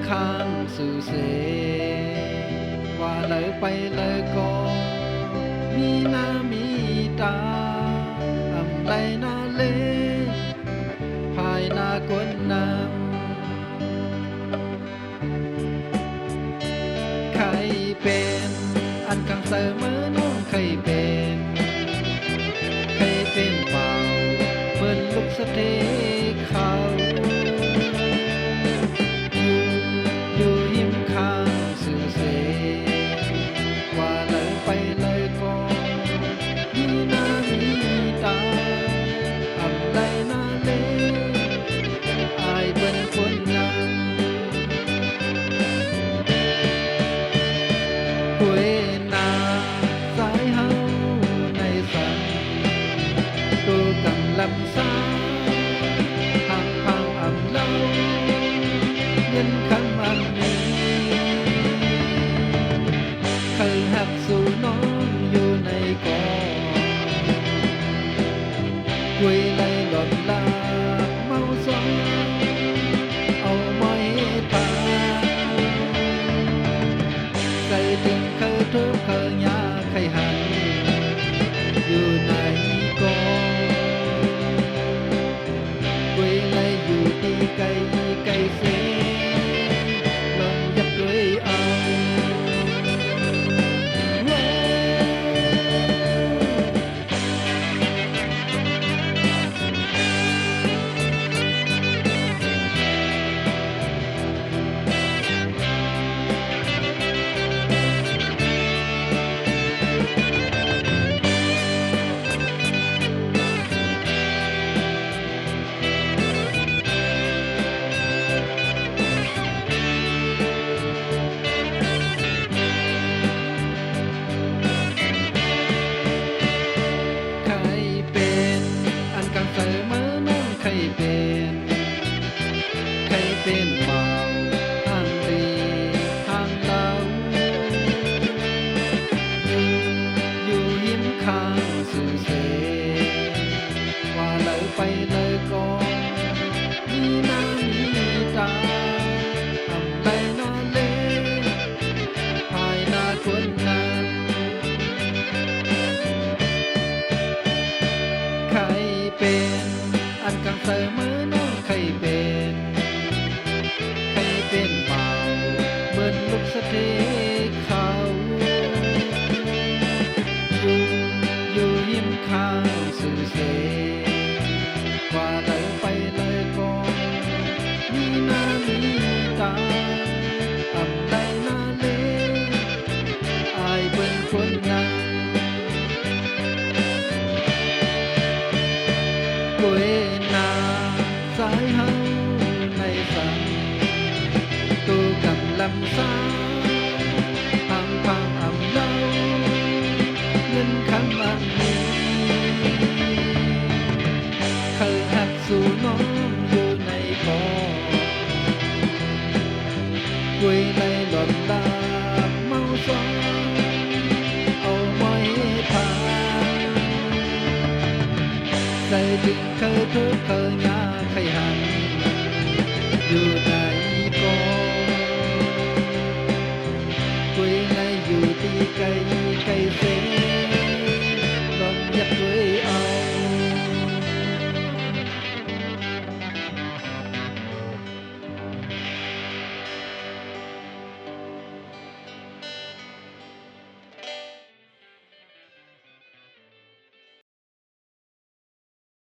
ข้างสู่เสว่าเลยไปเลยก็มีหน้ามีตาอำไดหน้าเลภายหน้ากวนน้ำใครเป็นอันกังเสมอน้องใครเป็นเป่าเปิ้นลุกสะเทเขาอยู่หิมข้างสื่อเสว่าเลยไปเลยก็มีหน้ามีตาอำไดหน้าเลอายเปิ้นคนนำห้วยนาสายเฮาในสันตัวกำลำสาหักพังอำเล่าเงินคำอันนี้เคยหักสู่น้องอยู่ในกอคุยไล่หล่อนลาเมาซ้อนเอาไม้ทาใส่ถึงเคยทุกข์เคยยาเคยหันอยู่ในกอคุยไล่อยู่ที่ไกลไกลเสลองยักด้วยเอาเป็นเบาทางดีทางเล่าอยู่หิมข้างสื่อเสว่าเลยไปเลยก็มีหน้ามีตาอำไดหน้าเลภายหน้าคนนั้นใครเป็นอันกังเสมอน้องใครเป็นเป่าเบิ้นลุกสะเทเขาอยู่หิมข้างสื่อเสว่าเลยไปเลยก็มีหน้ามีตาอำไดหน้าเลอายเบิ้นคนงามกล้วยนาสายเฮาในฝันตัวกำลำสาพังพังอำเล่าเงินคำอันนี้เคยหักสู่น้องอยู่ในกอคุยในหล่อนลาเมาซ้อนเอาไม้ทาใส่ถึงเคยทุกข์เคยยา